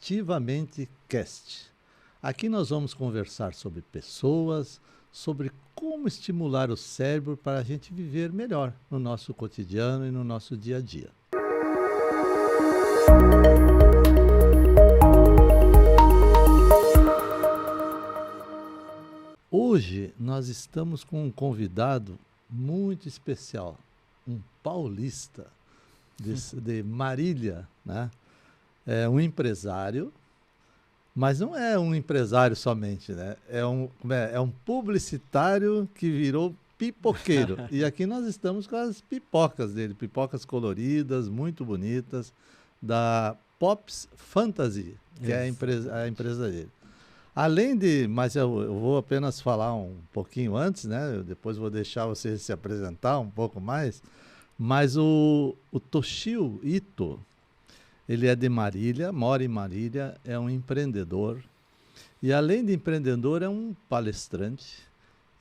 Ativamente Cast. Aqui nós vamos conversar sobre pessoas, sobre como estimular o cérebro para a gente viver melhor no nosso cotidiano e no nosso dia a dia. Hoje nós estamos com um convidado muito especial, um paulista de Marília, né? É um empresário, mas não é um empresário somente, né? É um publicitário que virou pipoqueiro. E aqui nós estamos com as pipocas dele, pipocas coloridas, muito bonitas, da Pops Fantasy, que é a empresa dele. Mas eu vou apenas falar um pouquinho antes, né? Depois vou deixar você se apresentar um pouco mais. Mas o Toshio Ito, ele é de Marília, mora em Marília, é um empreendedor. E além de empreendedor, é um palestrante.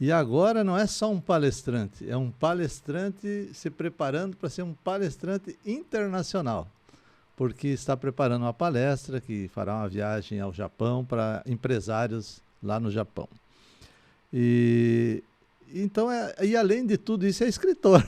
E agora não é só um palestrante, é um palestrante se preparando para ser um palestrante internacional. Porque está preparando uma palestra que fará uma viagem ao Japão para empresários lá no Japão. E além de tudo isso, é escritor.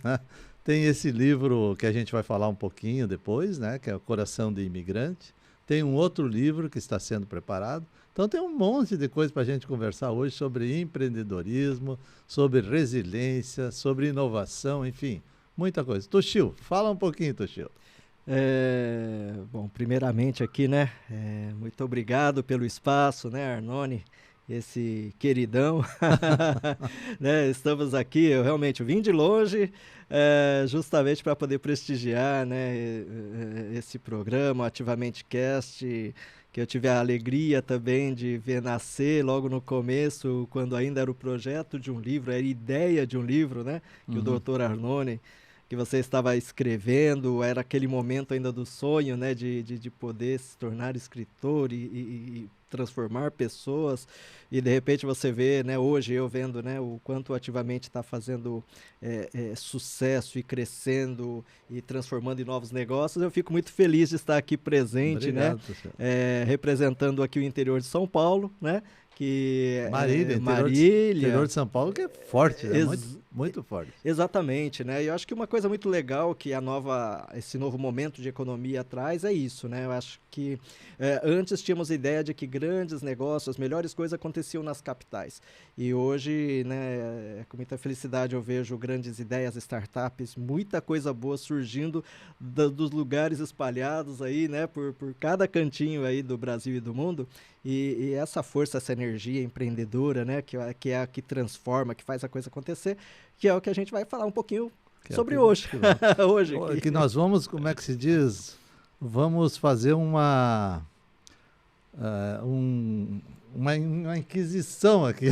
Né? Tem esse livro que a gente vai falar um pouquinho depois, né? Que é O Coração de Imigrante. Tem um outro livro que está sendo preparado. Então tem um monte de coisa para a gente conversar hoje sobre empreendedorismo, sobre resiliência, sobre inovação, enfim, muita coisa. Toshio, fala um pouquinho, Toshio. Bom, primeiramente aqui, né, muito obrigado pelo espaço, né, Arnone, esse queridão, né, estamos aqui, eu realmente vim de longe, justamente para poder prestigiar, né, esse programa, Ativamente Cast, que eu tive a alegria também de ver nascer logo no começo, quando ainda era o projeto de um livro, era a ideia de um livro, né, que o Dr. Arnone, que você estava escrevendo, era aquele momento ainda do sonho, né, de poder se tornar escritor e transformar pessoas, e de repente você vê, né, hoje eu vendo, né, o quanto Ativamente está fazendo sucesso e crescendo e transformando em novos negócios, eu fico muito feliz de estar aqui presente. Obrigado, né, representando aqui o interior de São Paulo, né, que Marília, interior de São Paulo, que é forte, né? Muito forte. Exatamente, né? E eu acho que uma coisa muito legal que esse novo momento de economia traz é isso, né? Eu acho que antes tínhamos a ideia de que grandes negócios, as melhores coisas aconteciam nas capitais. E hoje, né, com muita felicidade eu vejo grandes ideias, startups, muita coisa boa surgindo dos lugares espalhados aí, né, por cada cantinho aí do Brasil e do mundo. E essa força, essa energia empreendedora, né, que é a que transforma, que faz a coisa acontecer, que é o que a gente vai falar um pouinho sobre hoje. Hoje que nós vamos, como é que se diz? Vamos fazer uma inquisição aqui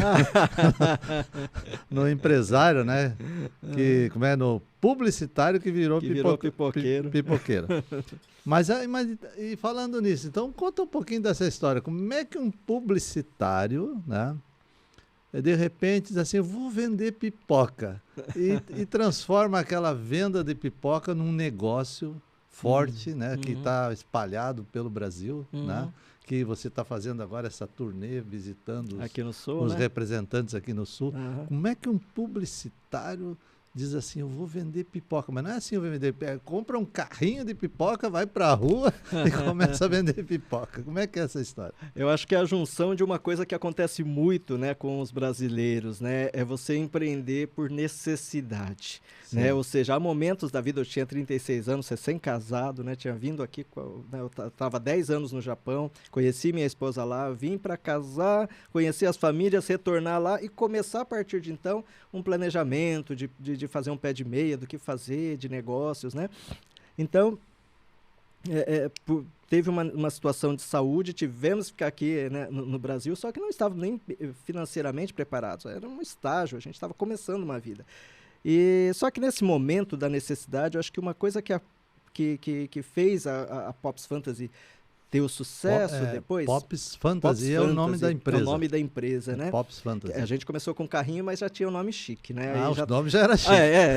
no empresário, né? No publicitário que virou pipoqueiro. Mas e falando nisso, então conta um pouquinho dessa história. Como é que um publicitário, né, de repente diz assim, eu vou vender pipoca e transforma aquela venda de pipoca num negócio forte, né, que está espalhado pelo Brasil, né, que você está fazendo agora essa turnê, visitando aqui no Sul, os né, representantes aqui no Sul. Como é que um publicitário diz assim, eu vou vender pipoca, mas não é assim, eu vou vender pipoca, compra um carrinho de pipoca, vai para a rua e começa a vender pipoca. Como é que é essa história? Eu acho que é a junção de uma coisa que acontece muito, né, com os brasileiros, né, é você empreender por necessidade, né, ou seja, há momentos da vida, eu tinha 36 anos, recém-casado, né, tinha vindo aqui, né, eu estava 10 anos no Japão, conheci minha esposa lá, vim para casar, conheci as famílias, retornar lá e começar a partir de então um planejamento de fazer um pé de meia, do que fazer, de negócios, né? Então, teve uma situação de saúde, tivemos que ficar aqui, né, no Brasil, só que não estávamos nem financeiramente preparados, era um estágio, a gente estava começando uma vida. E só que nesse momento da necessidade, eu acho que uma coisa que fez a Pops Fantasy ter o sucesso depois. Pops Fantasy é o nome da empresa. É o nome da empresa, né? Pops Fantasy. A gente começou com carrinho, mas já tinha um nome chique, né? O nome já era chique.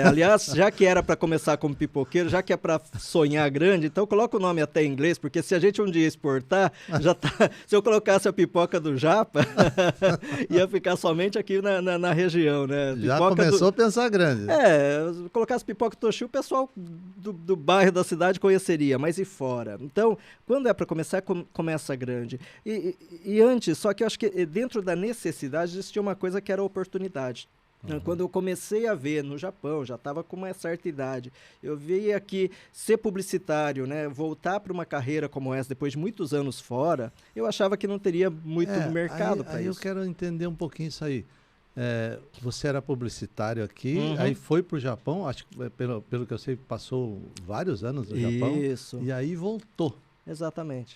Aliás, já que era para começar como pipoqueiro, já que é para sonhar grande, então coloca o nome até em inglês, porque se a gente um dia exportar, já tá. Se eu colocasse a pipoca do Japa, ia ficar somente aqui na região, né? Já começou a pensar grande. Colocasse pipoca Toshi, o pessoal do bairro, da cidade conheceria, mas e fora? Então, quando é para começar, começa grande. E antes, só que eu acho que dentro da necessidade existia uma coisa que era a oportunidade. Quando eu comecei a ver no Japão, já estava com uma certa idade, eu via que ser publicitário, né, voltar para uma carreira como essa depois de muitos anos fora, eu achava que não teria muito mercado para isso. Aí eu quero entender um pouquinho isso aí. Você era publicitário aqui, aí foi para o Japão, acho que pelo que eu sei, passou vários anos no Japão. Isso. E aí voltou. Exatamente.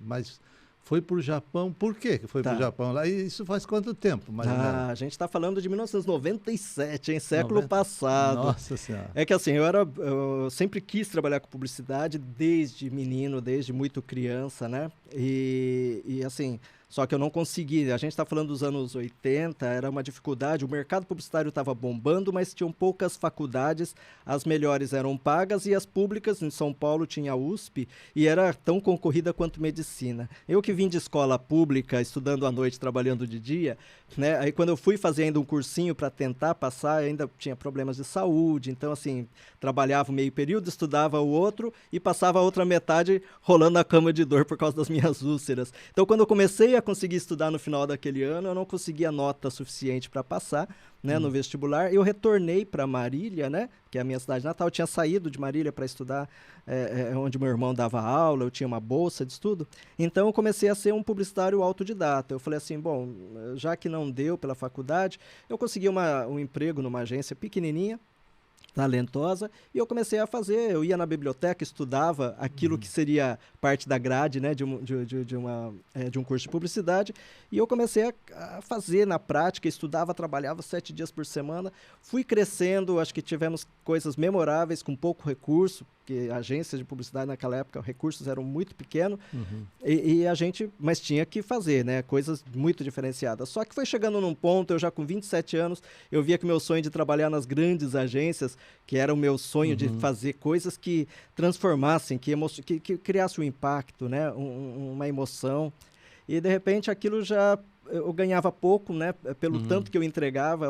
Mas foi para o Japão, por quê que foi para o Japão? Lá, e isso faz quanto tempo? A gente está falando de 1997, hein? Século passado. Nossa Senhora. É que assim, eu sempre quis trabalhar com publicidade desde menino, desde muito criança, né? E assim, só que eu não consegui. A gente está falando dos anos 80, era uma dificuldade. O mercado publicitário estava bombando, mas tinham poucas faculdades. As melhores eram pagas e as públicas, em São Paulo tinha a USP, e era tão concorrida quanto medicina. Eu que vim de escola pública, estudando à noite, trabalhando de dia, né? Aí quando eu fui fazer ainda um cursinho para tentar passar, ainda tinha problemas de saúde. Então, assim, trabalhava meio período, estudava o outro e passava a outra metade rolando na cama de dor por causa das minhas úlceras. Então, quando eu comecei a conseguir estudar no final daquele ano, eu não conseguia nota suficiente para passar, né, no vestibular. Eu retornei para Marília, né, que é a minha cidade natal. Eu tinha saído de Marília para estudar onde meu irmão dava aula, eu tinha uma bolsa de estudo. Então, eu comecei a ser um publicitário autodidata. Eu falei assim, bom, já que não deu pela faculdade, eu consegui um emprego numa agência pequenininha, talentosa, e eu comecei a fazer, eu ia na biblioteca, estudava aquilo que seria parte da grade, né, de um curso de publicidade, e eu comecei a fazer na prática, estudava, trabalhava 7 dias por semana, fui crescendo, acho que tivemos coisas memoráveis com pouco recurso, porque agências de publicidade naquela época, recursos eram muito pequenos, e a gente, mas tinha que fazer, né, coisas muito diferenciadas. Só que foi chegando num ponto, eu já com 27 anos, eu via que meu sonho de trabalhar nas grandes agências, que era o meu sonho de fazer coisas que transformassem, que criasse um impacto, né, uma emoção, e de repente aquilo já eu ganhava pouco, né, pelo tanto que eu entregava,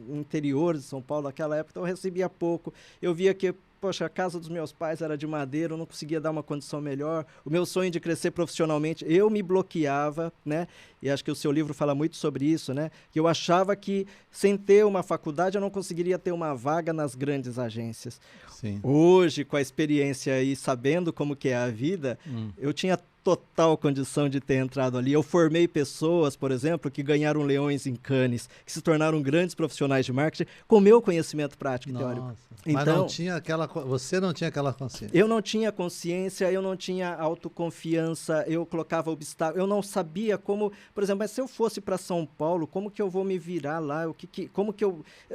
interiores de São Paulo naquela época, então eu recebia pouco. Eu via que, poxa, a casa dos meus pais era de madeira, eu não conseguia dar uma condição melhor. O meu sonho de crescer profissionalmente, eu me bloqueava, né? E acho que o seu livro fala muito sobre isso, né? Que eu achava que sem ter uma faculdade eu não conseguiria ter uma vaga nas grandes agências. Sim. Hoje, com a experiência e sabendo como que é a vida, eu tinha total condição de ter entrado ali. Eu formei pessoas, por exemplo, que ganharam leões em Cannes, que se tornaram grandes profissionais de marketing com meu conhecimento prático e teórico. Mas então, você não tinha aquela consciência? Eu não tinha consciência, eu não tinha autoconfiança, eu colocava obstáculos, eu não sabia como, por exemplo, mas se eu fosse para São Paulo, como que eu vou me virar lá?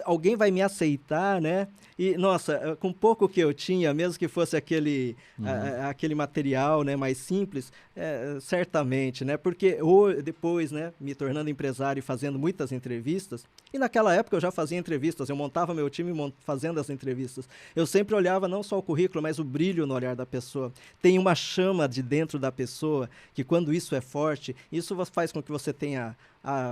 Alguém vai me aceitar, né? E, nossa, com pouco que eu tinha, mesmo que fosse aquele material, né, mais simples, certamente, né? Porque depois, né, me tornando empresário e fazendo muitas entrevistas, e naquela época eu já fazia entrevistas, eu montava meu time fazendo as entrevistas. Eu sempre olhava não só o currículo, mas o brilho no olhar da pessoa. Tem uma chama de dentro da pessoa, que quando isso é forte, isso faz com que você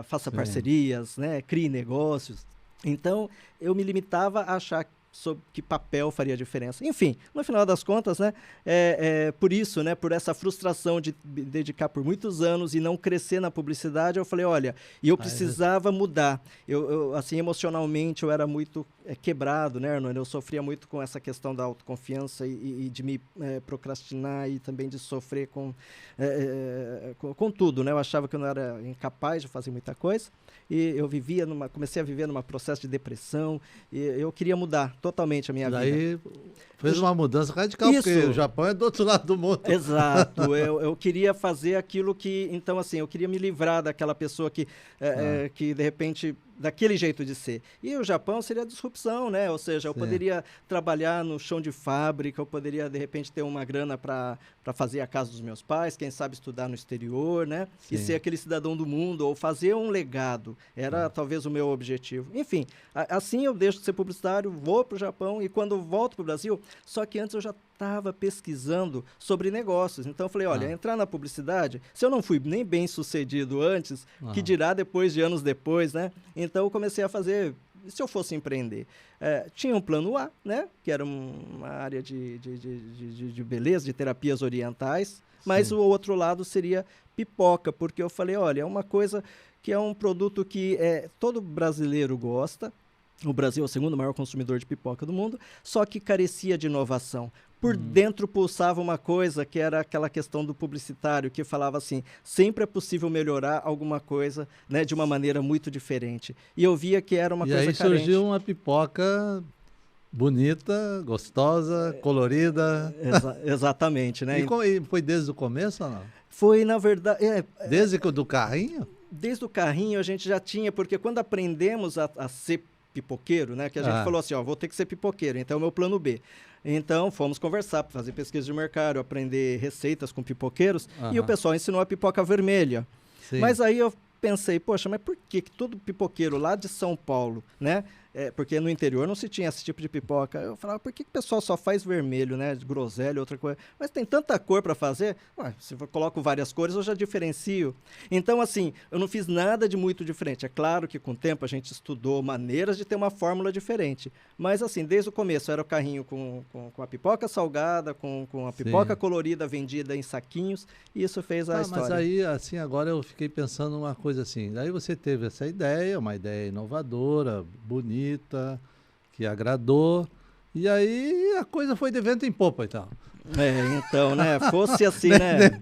faça parcerias, né, crie negócios. Então, eu me limitava a achar sobre que papel faria diferença. Enfim, no final das contas, né, por isso, né, por essa frustração de me dedicar por muitos anos e não crescer na publicidade, eu falei, olha, eu precisava mudar. Eu assim, emocionalmente, eu era muito quebrado, né, Arnone? Eu sofria muito com essa questão da autoconfiança e de me procrastinar e também de sofrer com tudo, né? Eu achava que eu não era incapaz de fazer muita coisa. E eu comecei a viver num processo de depressão, e eu queria mudar totalmente a minha vida. Daí fez uma mudança radical, isso. Porque o Japão é do outro lado do mundo. Exato, eu queria fazer aquilo que, então assim, eu queria me livrar daquela pessoa que de repente daquele jeito de ser. E o Japão seria a disrupção, né? Ou seja, eu poderia trabalhar no chão de fábrica, eu poderia, de repente, ter uma grana para fazer a casa dos meus pais, quem sabe estudar no exterior, né? E ser aquele cidadão do mundo, ou fazer um legado. Era talvez o meu objetivo. Enfim, assim eu deixo de ser publicitário, vou para o Japão, e quando volto para o Brasil, só que antes eu já estava pesquisando sobre negócios. Então eu falei, olha, entrar na publicidade, se eu não fui nem bem sucedido antes, que dirá depois de anos depois, né? Então eu comecei a fazer, se eu fosse empreender, tinha um plano A, né? Que era uma área de beleza, de terapias orientais, mas o outro lado seria pipoca, porque eu falei, olha, é uma coisa que é um produto que todo brasileiro gosta. O Brasil é o segundo maior consumidor de pipoca do mundo, só que carecia de inovação. Por dentro pulsava uma coisa que era aquela questão do publicitário, que falava assim, sempre é possível melhorar alguma coisa, né, de uma maneira muito diferente. E eu via que era uma coisa carente. E aí surgiu uma pipoca bonita, gostosa, colorida. Exatamente, né? E foi desde o começo ou não? Foi, na verdade... Desde do carrinho? Desde o carrinho a gente já tinha, porque quando aprendemos a ser pipoqueiro, né? Que a gente falou assim, ó, vou ter que ser pipoqueiro, então é o meu plano B. Então, fomos conversar, fazer pesquisa de mercado, aprender receitas com pipoqueiros, e o pessoal ensinou a pipoca vermelha. Sim. Mas aí eu pensei, poxa, mas por que todo pipoqueiro lá de São Paulo, né? Porque no interior não se tinha esse tipo de pipoca. Eu falava, por que o pessoal só faz vermelho, né? De groselha, outra coisa. Mas tem tanta cor para fazer. Ué, se eu coloco várias cores, eu já diferencio. Então, assim, eu não fiz nada de muito diferente. É claro que com o tempo a gente estudou maneiras de ter uma fórmula diferente. Mas, assim, desde o começo era o carrinho com a pipoca salgada, com a pipoca colorida vendida em saquinhos. E isso fez a história. Mas aí, assim, agora eu fiquei pensando uma coisa assim. Aí você teve essa ideia, uma ideia inovadora, bonita, que agradou, e aí a coisa foi de vento em popa, então. Então, né, fosse assim, né,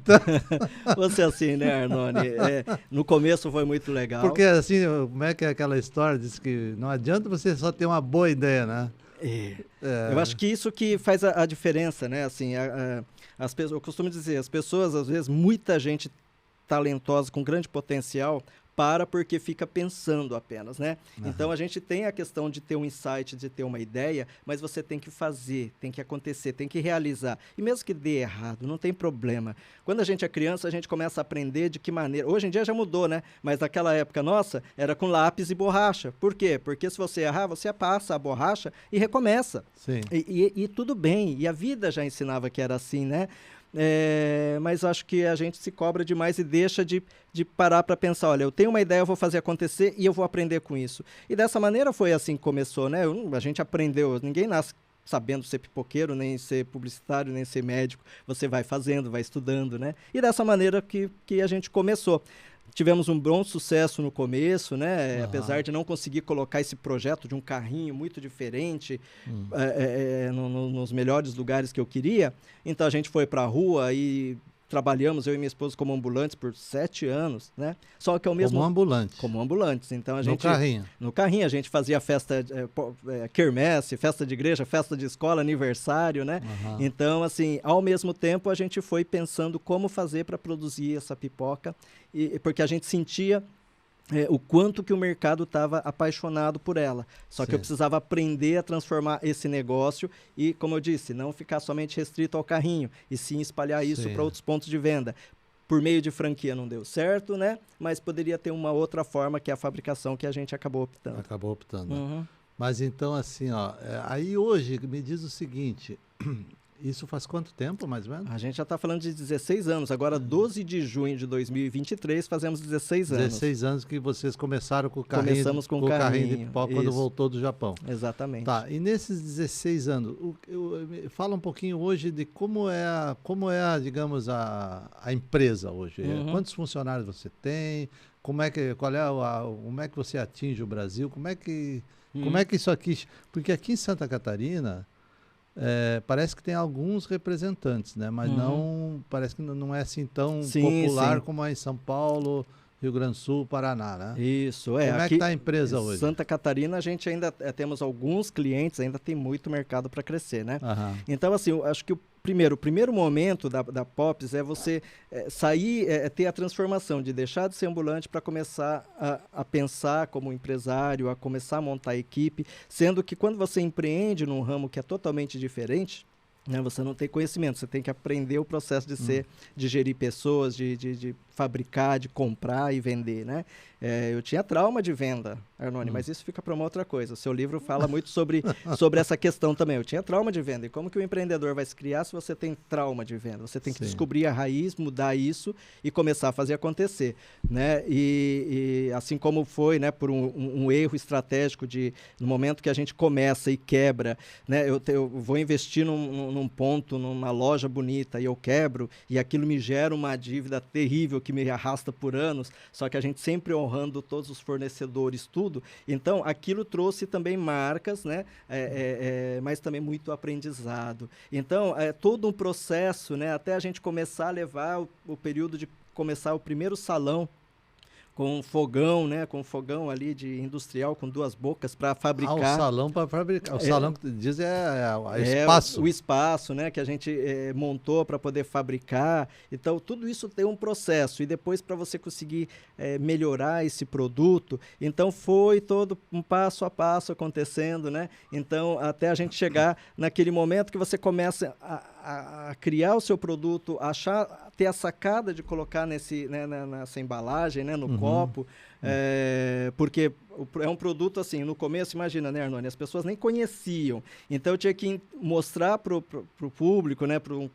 fosse assim, né, Arnone, no começo foi muito legal. Porque assim, como é que é aquela história, diz que não adianta você só ter uma boa ideia, né? Eu acho que isso que faz a diferença, né, assim, as pessoas, eu costumo dizer, as pessoas, às vezes, muita gente talentosa, com grande potencial, porque fica pensando apenas, né? Então, a gente tem a questão de ter um insight, de ter uma ideia, mas você tem que fazer, tem que acontecer, tem que realizar. E mesmo que dê errado, não tem problema. Quando a gente é criança, a gente começa a aprender de que maneira... Hoje em dia já mudou, né? Mas naquela época nossa, era com lápis e borracha. Por quê? Porque se você errar, você passa a borracha e recomeça. Sim. E tudo bem. E a vida já ensinava que era assim, né? Mas acho que a gente se cobra demais e deixa de parar para pensar, olha, eu tenho uma ideia, eu vou fazer acontecer e eu vou aprender com isso. E dessa maneira foi assim que começou, né? A gente aprendeu, ninguém nasce sabendo ser pipoqueiro, nem ser publicitário, nem ser médico. Você vai fazendo, vai estudando, né? E dessa maneira que a gente começou. Tivemos um bom sucesso no começo, né? Apesar de não conseguir colocar esse projeto de um carrinho muito diferente nos melhores lugares que eu queria. Então a gente foi para a rua e trabalhamos, eu e minha esposa, como ambulantes por 7 anos, né? Só que ao mesmo... Como ambulantes. Então a gente... No carrinho. A gente fazia festa, quermesse, festa de igreja, festa de escola, aniversário, né? Então, assim, ao mesmo tempo a gente foi pensando como fazer para produzir essa pipoca, porque a gente sentia o quanto que o mercado estava apaixonado por ela. Só que eu precisava aprender a transformar esse negócio e, como eu disse, não ficar somente restrito ao carrinho, e sim espalhar isso para outros pontos de venda. Por meio de franquia não deu certo, né? Mas poderia ter uma outra forma, que é a fabricação, que a gente acabou optando. Mas então, assim, ó, aí hoje me diz o seguinte... Isso faz quanto tempo, mais ou menos? A gente já está falando de 16 anos. Agora, 12 de junho de 2023, fazemos 16 anos. 16 anos que vocês começaram com o carrinho, Começamos com o carrinho de pipoca quando voltou do Japão. Exatamente. Tá, e nesses 16 anos, fala um pouquinho hoje de como é, digamos, a empresa hoje. Quantos funcionários você tem? Como é que você atinge o Brasil? Como é que isso aqui... Porque aqui em Santa Catarina... parece que tem alguns representantes, né? Mas não, parece que não é assim tão popular como é em São Paulo, Rio Grande do Sul, Paraná, né? Isso, Como é que está a empresa hoje? Santa Catarina, a gente ainda temos alguns clientes, ainda tem muito mercado para crescer, né? Então, assim, eu acho que o primeiro momento da Pops é você sair, ter a transformação de deixar de ser ambulante para começar a pensar como empresário, a começar a montar a equipe, sendo que quando você empreende num ramo que é totalmente diferente, né, você não tem conhecimento, você tem que aprender o processo de gerir pessoas, de fabricar, de comprar e vender, né? Eu tinha trauma de venda, Arnone, mas isso fica para uma outra coisa. O seu livro fala muito sobre essa questão também. Eu tinha trauma de venda. E como que o empreendedor vai se criar se você tem trauma de venda? Você tem que descobrir a raiz, mudar isso e começar a fazer acontecer, né? E assim como foi, né, por um erro estratégico no momento que a gente começa e quebra, né? Eu vou investir num ponto, numa loja bonita e eu quebro e aquilo me gera uma dívida terrível que me arrasta por anos, só que a gente sempre honrando todos os fornecedores, tudo. Então, aquilo trouxe também marcas, né? Mas também muito aprendizado. Então, é todo um processo, né? Até a gente começar a levar o período de começar o primeiro salão com fogão, né? Com fogão ali de industrial, com 2 bocas para fabricar. O salão para fabricar. O salão que diz é espaço. O espaço, né? Que a gente montou para poder fabricar. Então, tudo isso tem um processo. E depois, para você conseguir melhorar esse produto, então foi todo um passo a passo acontecendo, né? Então, até a gente chegar naquele momento que você começa a criar o seu produto, ter a sacada de colocar nessa embalagem, né, no copo, porque é um produto assim, no começo, imagina, né, Arnone, as pessoas nem conheciam, então eu tinha que mostrar para o público, né, para o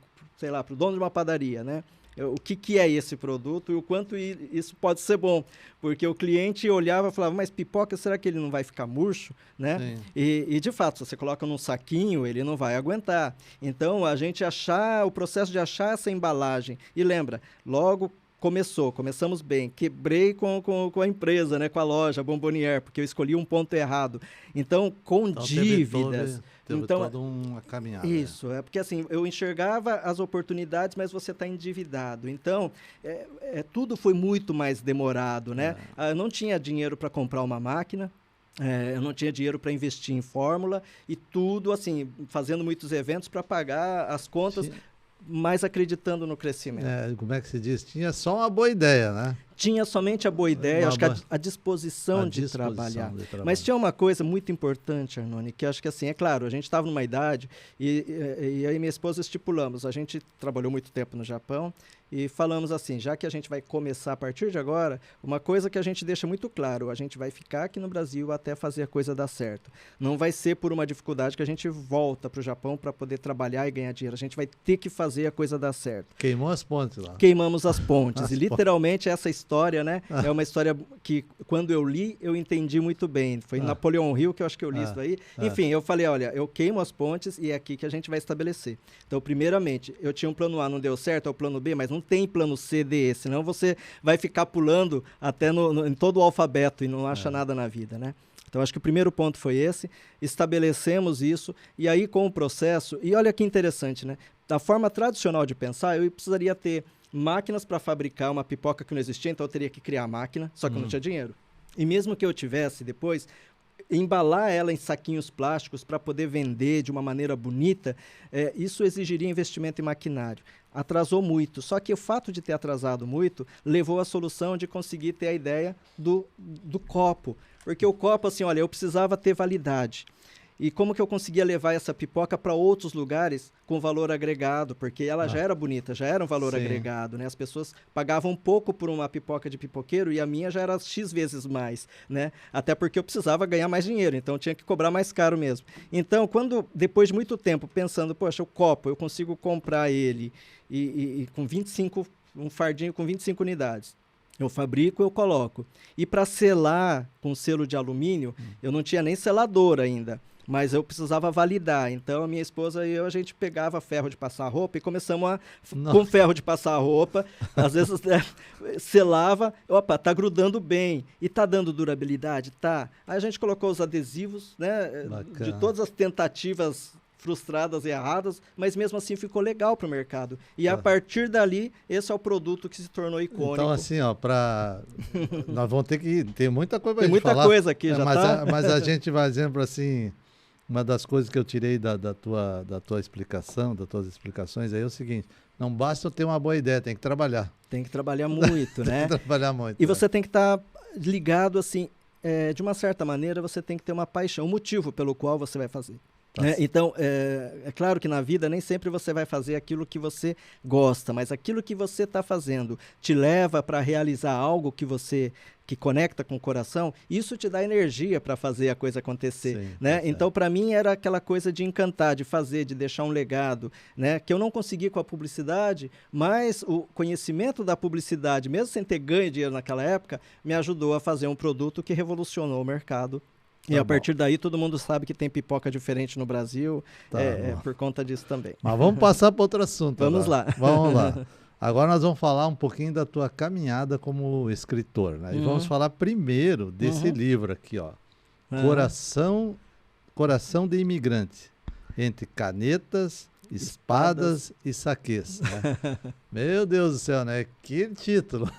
dono de uma padaria, né, o que é esse produto e o quanto isso pode ser bom, porque o cliente olhava e falava, mas pipoca, será que ele não vai ficar murcho, né? E de fato, se você coloca num saquinho, ele não vai aguentar. Então, o processo de achar essa embalagem, e lembra, logo começamos bem, quebrei com a empresa, né, com a loja Bombonier, porque eu escolhi um ponto errado. Então, dívidas. Teve toda uma caminhada. Isso, porque assim, eu enxergava as oportunidades, mas você está endividado. Então, tudo foi muito mais demorado, né? Eu não tinha dinheiro para comprar uma máquina, eu não tinha dinheiro para investir em fórmula e tudo, assim, fazendo muitos eventos para pagar as contas, mas acreditando no crescimento. Como é que se diz? Tinha só uma boa ideia, né? Tinha somente a boa ideia, acho que a disposição de trabalhar. Mas tinha uma coisa muito importante, Arnone, que acho que assim, é claro, a gente estava numa idade e aí minha esposa estipulamos, a gente trabalhou muito tempo no Japão e falamos assim, já que a gente vai começar a partir de agora, uma coisa que a gente deixa muito claro, a gente vai ficar aqui no Brasil até fazer a coisa dar certo. Não vai ser por uma dificuldade que a gente volta para o Japão para poder trabalhar e ganhar dinheiro. A gente vai ter que fazer a coisa dar certo. Queimou as pontes lá. Queimamos as pontes. E literalmente essa história, né? É uma história que, quando eu li, eu entendi muito bem. Foi em Napoleão Hill que eu acho que eu li isso daí. Enfim, eu falei, olha, eu queimo as pontes e é aqui que a gente vai estabelecer. Então, primeiramente, eu tinha um plano A, não deu certo, é o plano B, mas não tem plano C, D, E, senão você vai ficar pulando até em todo o alfabeto e não acha nada na vida, né? Então, acho que o primeiro ponto foi esse, estabelecemos isso, e aí com o processo, e olha que interessante, né? Da forma tradicional de pensar, eu precisaria ter máquinas para fabricar uma pipoca que não existia, então eu teria que criar a máquina, só que eu não tinha dinheiro. E mesmo que eu tivesse depois, embalar ela em saquinhos plásticos para poder vender de uma maneira bonita, isso exigiria investimento em maquinário. Atrasou muito, só que o fato de ter atrasado muito levou à solução de conseguir ter a ideia do copo. Porque o copo, assim, olha, eu precisava ter validade. E como que eu conseguia levar essa pipoca para outros lugares com valor agregado? Porque ela já era bonita, já era um valor agregado, né? As pessoas pagavam pouco por uma pipoca de pipoqueiro e a minha já era X vezes mais, né? Até porque eu precisava ganhar mais dinheiro, então eu tinha que cobrar mais caro mesmo. Então, depois de muito tempo pensando, poxa, o copo, eu consigo comprar ele e com 25, um fardinho com 25 unidades. Eu fabrico, eu coloco. E para selar com selo de alumínio, eu não tinha nem selador ainda. Mas eu precisava validar. Então, a minha esposa e eu, a gente pegava ferro de passar roupa e começamos com ferro de passar roupa. Às vezes, selava. Opa, tá grudando bem. E tá dando durabilidade? Tá. Aí a gente colocou os adesivos, né? De todas as tentativas frustradas e erradas, mas mesmo assim ficou legal para o mercado. E a partir dali, esse é o produto que se tornou icônico. Então, assim, ó, nós vamos ter que... Tem muita coisa para Tem muita falar, coisa aqui, já mas a gente vai, exemplo, assim... Uma das coisas que eu tirei da tua explicação, das tuas explicações, aí é o seguinte: não basta eu ter uma boa ideia, tem que trabalhar. Tem que trabalhar muito, né? Tem que trabalhar muito. E você tem que estar ligado, assim, de uma certa maneira, você tem que ter uma paixão, um motivo pelo qual você vai fazer. Né? Então, é claro que na vida nem sempre você vai fazer aquilo que você gosta, mas aquilo que você está fazendo te leva para realizar algo que conecta com o coração, isso te dá energia para fazer a coisa acontecer. Sim, né? tá. Então, para mim, era aquela coisa de encantar, de fazer, de deixar um legado, né? Que eu não consegui com a publicidade, mas o conhecimento da publicidade, mesmo sem ter ganho dinheiro naquela época, me ajudou a fazer um produto que revolucionou o mercado. E a partir daí todo mundo sabe que tem pipoca diferente no Brasil, por conta disso também. Mas vamos passar para outro assunto. Vamos lá. Vamos lá. Agora nós vamos falar um pouquinho da tua caminhada como escritor, né? E vamos falar primeiro desse livro aqui, ó. Coração de Imigrante, entre canetas, espadas e saquês. Né? Meu Deus do céu, né? Que título!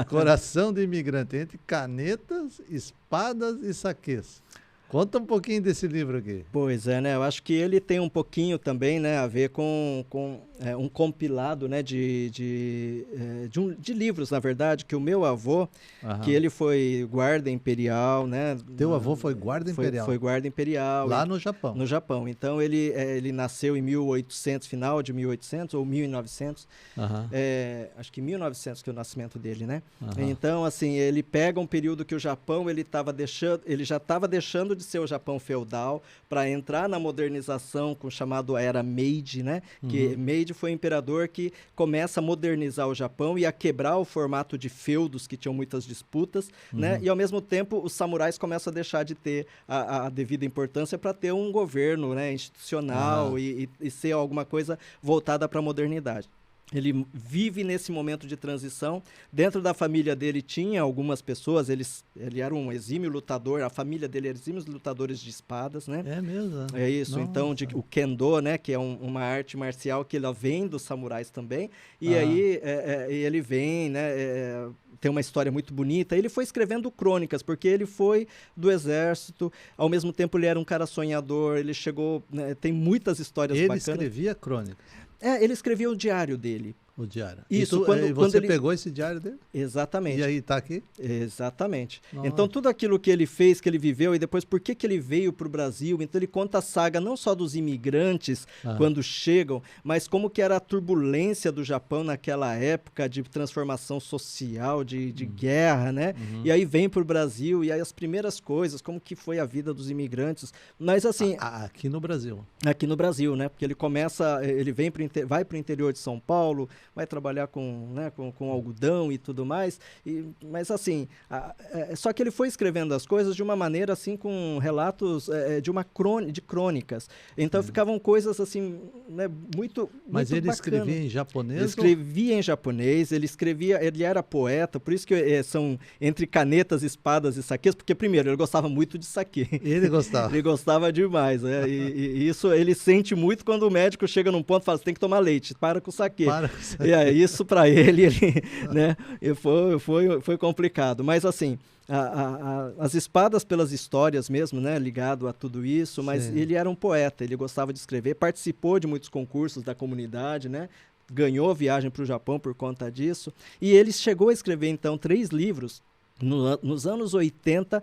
Coração de Imigrante, entre canetas, espadas e saquês. Conta um pouquinho desse livro aqui. Pois é, né? Eu acho que ele tem um pouquinho também, né, a ver com um compilado, né, de livros, na verdade, que o meu avô, que ele foi guarda imperial, né? Teu avô foi guarda imperial? Foi guarda imperial. Lá no Japão? No Japão. Então, ele nasceu em 1800, final de 1800 ou 1900. Acho que 1900 que é o nascimento dele, né? Então, assim, ele pega um período que o Japão, ele já estava deixando de ser o Japão feudal para entrar na modernização com o chamado Era Meiji, né? Que Meiji foi o imperador que começa a modernizar o Japão e a quebrar o formato de feudos que tinham muitas disputas, né? E ao mesmo tempo os samurais começam a deixar de ter a devida importância para ter um governo, né, institucional e ser alguma coisa voltada para a modernidade. Ele vive nesse momento de transição. Dentro da família dele tinha algumas pessoas, ele era um exímio lutador, a família dele era exímios lutadores de espadas, né? É mesmo? É isso. Nossa. Então, o Kendo, né, que é uma arte marcial que ela vem dos samurais também. E aí ele vem, né, tem uma história muito bonita. Ele foi escrevendo crônicas, porque ele foi do exército, ao mesmo tempo ele era um cara sonhador, ele chegou, né, tem muitas histórias bacanas. Ele escrevia crônicas? Ele escrevia o diário dele. O diário. Isso, e você pegou esse diário dele? Exatamente. E aí está aqui? Exatamente. Nossa. Então, tudo aquilo que ele fez, que ele viveu, e depois por que ele veio para o Brasil, então ele conta a saga não só dos imigrantes, quando chegam, mas como que era a turbulência do Japão naquela época de transformação social, de guerra, né? E aí vem para o Brasil, e aí as primeiras coisas, como que foi a vida dos imigrantes. Mas assim... Aqui no Brasil. Aqui no Brasil, né? Porque ele vai para o interior de São Paulo, vai trabalhar com algodão e tudo mais, mas assim, só que ele foi escrevendo as coisas de uma maneira assim, com relatos de crônicas, então ficavam coisas assim, né, muito Mas ele bacana. escrevia em japonês? Ele escrevia em japonês, ele era poeta, por isso que são entre canetas, espadas e saquês, porque primeiro, ele gostava muito de saquê. Ele gostava. Ele gostava demais, né? E isso ele sente muito quando o médico chega num ponto e fala, você tem que tomar leite, para com o saquê. E aí, isso para ele né, foi complicado. Mas assim, as espadas pelas histórias mesmo, né, ligado a tudo isso, mas Sim. ele era um poeta, ele gostava de escrever, participou de muitos concursos da comunidade, né, ganhou viagem para o Japão por conta disso, e ele chegou a escrever então 3 livros nos anos 80,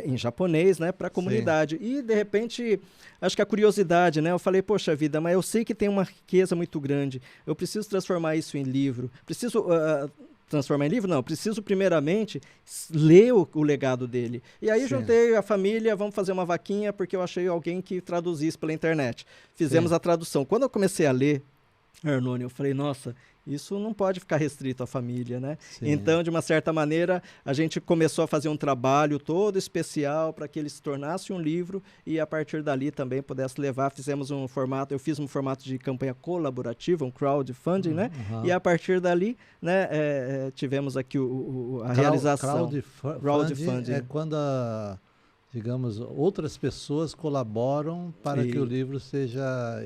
em japonês, né, para a comunidade. Sim. E, de repente, acho que a curiosidade, né, eu falei, poxa vida, mas eu sei que tem uma riqueza muito grande, eu preciso transformar isso em livro, preciso transformar em livro? Não, preciso primeiramente ler o legado dele. E aí juntei a família, vamos fazer uma vaquinha, porque eu achei alguém que traduzisse pela internet. Fizemos a tradução. Quando eu comecei a ler, Arnone, eu falei, nossa, isso não pode ficar restrito à família, né? Sim. Então, de uma certa maneira, a gente começou a fazer um trabalho todo especial para que ele se tornasse um livro e, a partir dali, também pudesse levar. Fizemos um formato, eu fiz um formato de campanha colaborativa, um crowdfunding, né? E, a partir dali, né, tivemos aqui a realização. Crowdfunding é quando digamos, outras pessoas colaboram para que o livro seja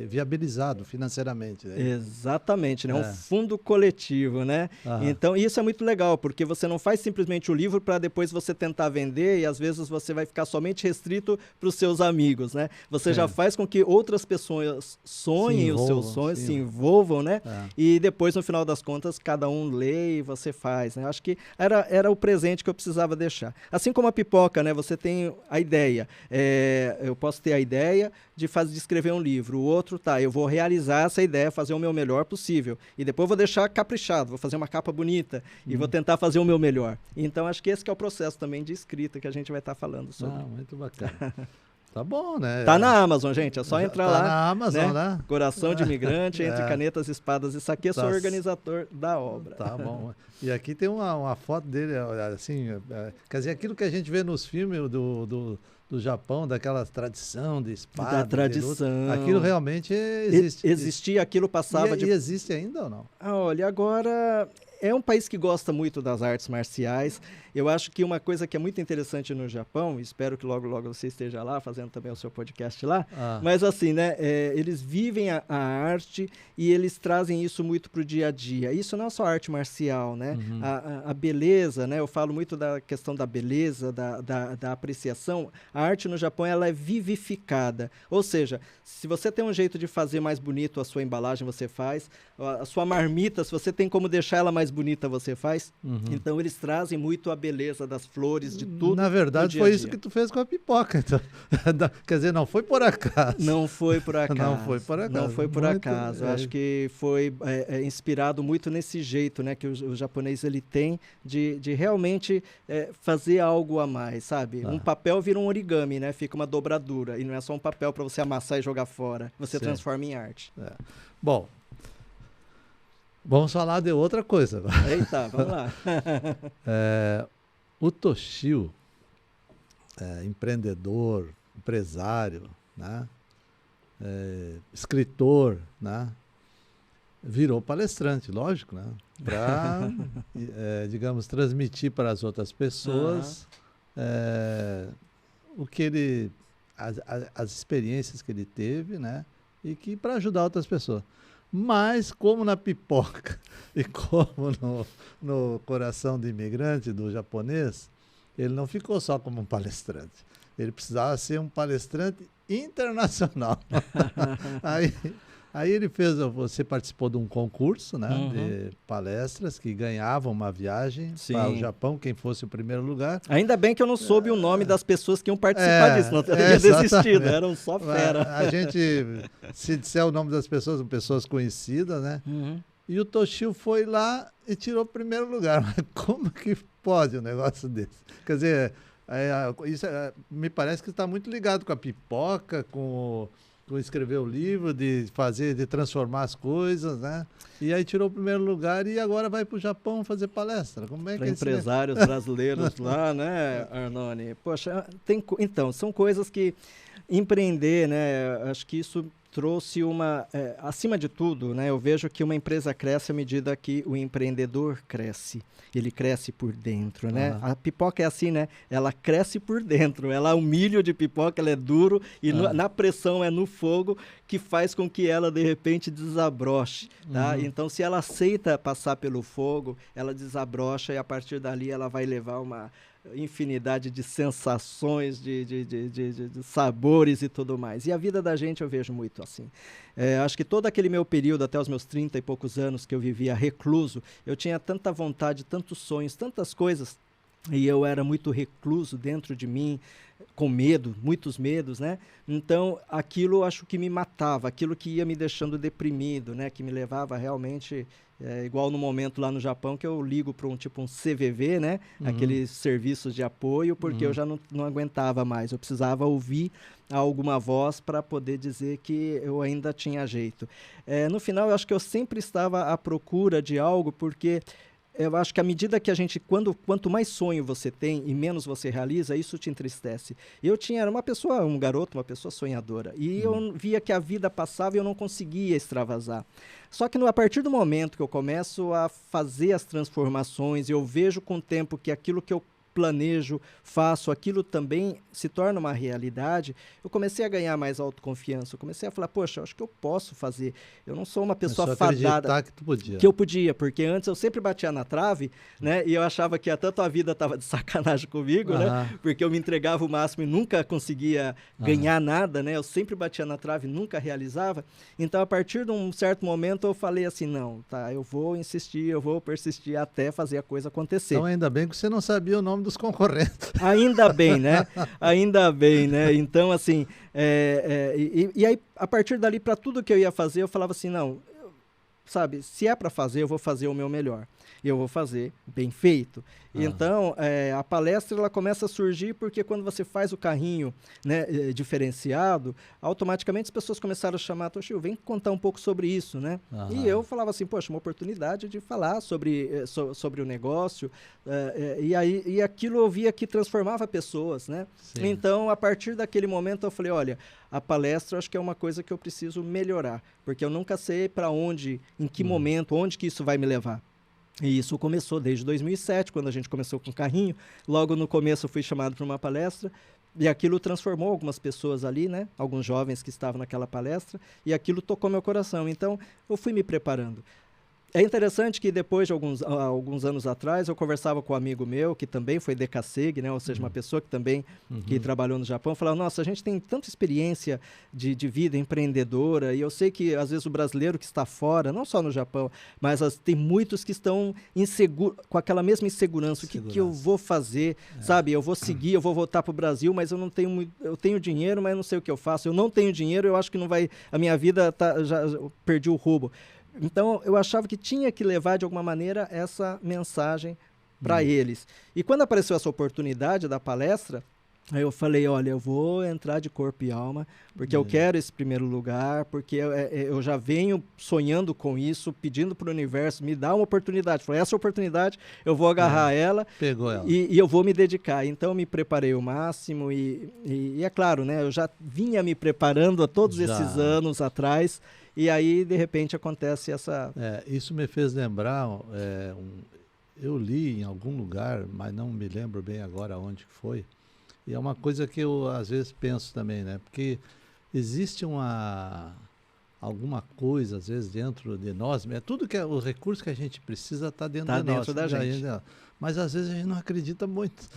viabilizado financeiramente, né? Exatamente, né? Um fundo coletivo, né? Então, isso é muito legal, porque você não faz simplesmente o livro para depois você tentar vender e às vezes você vai ficar somente restrito para os seus amigos, né? Você já faz com que outras pessoas sonhem os seus sonhos, se envolvam, né? E depois, no final das contas, cada um lê e você faz, né? Acho que era o presente que eu precisava deixar. Assim como a pipoca, né? Você tem a ideia. Eu posso ter a ideia de escrever um livro. O outro, eu vou realizar essa ideia, fazer o meu melhor possível. E depois eu vou deixar caprichado, vou fazer uma capa bonita e vou tentar fazer o meu melhor. Então, acho que esse que é o processo também de escrita que a gente vai estar falando sobre. Muito bacana. Tá bom, né? Tá na Amazon, gente. É só entrar lá. Tá na Amazon, né? Coração de Imigrante, Entre Canetas e Espadas. Isso aqui, eu sou organizador da obra. Tá bom. E aqui tem uma foto dele, assim, quer dizer, aquilo que a gente vê nos filmes do Japão, daquela tradição de espada. Da tradição. Aquilo realmente existe. Existia, aquilo passava E existe ainda ou não? Olha, agora é um país que gosta muito das artes marciais. Eu acho que uma coisa que é muito interessante no Japão, espero que logo, logo você esteja lá, fazendo também o seu podcast lá, mas assim, né, eles vivem a arte e eles trazem isso muito para o dia a dia. Isso não é só arte marcial, né? A beleza, né? Eu falo muito da questão da beleza, da apreciação. A arte no Japão, ela é vivificada. Ou seja, se você tem um jeito de fazer mais bonito a sua embalagem, você faz. A sua marmita, se você tem como deixar ela mais bonita, você faz. Então, eles trazem muito a beleza das flores, de tudo. Na verdade, foi isso que tu fez com a pipoca. Então. Quer dizer, não foi por acaso. Não foi por acaso. Não foi por acaso. Não foi por acaso. Acho que foi inspirado muito nesse jeito, né, que o japonês ele tem de realmente fazer algo a mais, sabe? Um papel vira um origami, né? Fica uma dobradura. E não é só um papel para você amassar e jogar fora. Você transforma em arte. Bom, vamos falar de outra coisa agora. Eita, vamos lá. O Toshio, empreendedor, empresário, né? Escritor, né? Virou palestrante, lógico, né? Para, digamos, transmitir para as outras pessoas o que as experiências que ele teve, né? E que para ajudar outras pessoas. Mas, como na pipoca e como no Coração do Imigrante, do japonês, ele não ficou só como um palestrante. Ele precisava ser um palestrante internacional. Aí ele você participou de um concurso, né, de palestras que ganhavam uma viagem para o Japão, quem fosse o primeiro lugar. Ainda bem que eu não soube o nome das pessoas que iam participar disso, não teria desistido, eram só fera. A gente, se disser o nome das pessoas, são pessoas conhecidas, né? E o Toshio foi lá e tirou o primeiro lugar. Mas como que pode um negócio desse? Quer dizer, isso me parece que está muito ligado com a pipoca, com escrever o livro, de transformar as coisas, né? E aí tirou o primeiro lugar e agora vai para o Japão fazer palestra. Como é que empresários brasileiros lá, né, Arnone? Poxa, então, são coisas que empreender, né? Acho que isso trouxe acima de tudo, né? Eu vejo que uma empresa cresce à medida que o empreendedor cresce. Ele cresce por dentro, né? A pipoca é assim, né? Ela cresce por dentro. O milho de pipoca, ela é duro e na pressão, no fogo, que faz com que ela, de repente, desabroche, tá? Então, se ela aceita passar pelo fogo, ela desabrocha e, a partir dali, ela vai levar uma infinidade de sensações, de sabores e tudo mais. E a vida da gente eu vejo muito assim. Acho que todo aquele meu período, até os meus 30 e poucos anos que eu vivia recluso, eu tinha tanta vontade, tantos sonhos, tantas coisas, e eu era muito recluso dentro de mim, com medo, muitos medos, né? Então, aquilo acho que me matava, aquilo que ia me deixando deprimido, né? Que me levava realmente, igual no momento lá no Japão, que eu ligo para um CVV, né? Aqueles serviços de apoio, porque eu já não aguentava mais, eu precisava ouvir alguma voz para poder dizer que eu ainda tinha jeito. No final, eu acho que eu sempre estava à procura de algo, porque eu acho que à medida que quanto mais sonho você tem e menos você realiza, isso te entristece. Era um garoto, uma pessoa sonhadora. E eu via que a vida passava e eu não conseguia extravasar. Só que a partir do momento que eu começo a fazer as transformações, eu vejo com o tempo que aquilo que eu planejo, faço, aquilo também se torna uma realidade, eu comecei a ganhar mais autoconfiança. Eu comecei a falar, poxa, eu acho que eu posso fazer. Eu não sou uma pessoa fadada. Que tu podia. Que eu podia, porque antes eu sempre batia na trave, né? E eu achava que tanto a vida estava de sacanagem comigo, né? Porque eu me entregava o máximo e nunca conseguia ganhar nada, né? Eu sempre batia na trave e nunca realizava. Então, a partir de um certo momento, eu falei assim, não, tá, eu vou insistir, eu vou persistir até fazer a coisa acontecer. Então, ainda bem que você não sabia o nome dos concorrentes. Ainda bem, né? Ainda bem, né? Então, assim, e aí, a partir dali, para tudo que eu ia fazer, eu falava assim, não, sabe, se é para fazer, eu vou fazer o meu melhor. E eu vou fazer bem feito. Então, a palestra ela começa a surgir porque quando você faz o carrinho, né, diferenciado, automaticamente as pessoas começaram a chamar, Toshio, vem contar um pouco sobre isso, né? E eu falava assim, poxa, uma oportunidade de falar sobre o negócio, e aquilo eu via que transformava pessoas, né? Sim. Então, a partir daquele momento, eu falei, olha, a palestra acho que é uma coisa que eu preciso melhorar, porque eu nunca sei para onde, em que momento, onde que isso vai me levar. E isso começou desde 2007, quando a gente começou com o carrinho. Logo no começo eu fui chamado para uma palestra e aquilo transformou algumas pessoas ali, né? Alguns jovens que estavam naquela palestra e aquilo tocou meu coração. Então eu fui me preparando. É interessante que depois de alguns anos atrás eu conversava com um amigo meu que também foi DKSEG, né? Ou seja, uma pessoa que também que trabalhou no Japão, falava, nossa, a gente tem tanta experiência de vida empreendedora e eu sei que às vezes o brasileiro que está fora, não só no Japão, mas tem muitos que estão com aquela mesma insegurança, o que eu vou fazer, sabe? Eu vou seguir, eu vou voltar para o Brasil, mas eu não tenho eu tenho dinheiro, mas eu não sei o que eu faço. Eu não tenho dinheiro, eu acho que não vai, a minha vida já perdi o rumo. Então, eu achava que tinha que levar, de alguma maneira, essa mensagem para eles. E quando apareceu essa oportunidade da palestra, aí eu falei, olha, eu vou entrar de corpo e alma, porque eu quero esse primeiro lugar, porque eu já venho sonhando com isso, pedindo para o universo, me dá uma oportunidade. Falei, essa oportunidade, eu vou agarrar ela, pegou ela. E eu vou me dedicar. Então, eu me preparei o máximo e é claro, né, eu já vinha me preparando há todos esses anos atrás. E aí, de repente, acontece essa... Isso me fez lembrar, eu li em algum lugar, mas não me lembro bem agora onde que foi, e é uma coisa que eu às vezes penso também, né? Porque existe alguma coisa, às vezes, dentro de nós, tudo que o recurso que a gente precisa está dentro de nós. Dentro da gente. Mas às vezes a gente não acredita muito.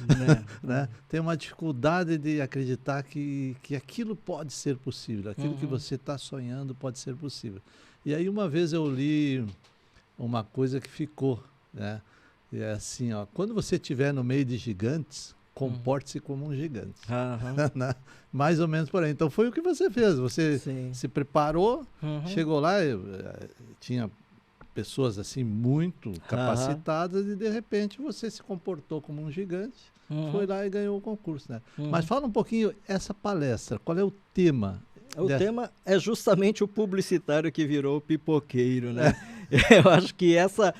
Né? Tem uma dificuldade de acreditar que aquilo pode ser possível, aquilo que você está sonhando pode ser possível. E aí uma vez eu li uma coisa que ficou, né? E é assim, ó, quando você estiver no meio de gigantes, comporte-se como um gigante. Né? Mais ou menos por aí. Então foi o que você fez. Você se preparou, chegou lá, tinha pessoas assim muito capacitadas e de repente você se comportou como um gigante, foi lá e ganhou o concurso, né? Mas fala um pouquinho essa palestra, qual é o tema? O tema é justamente o publicitário que virou o pipoqueiro, né? Eu acho que essa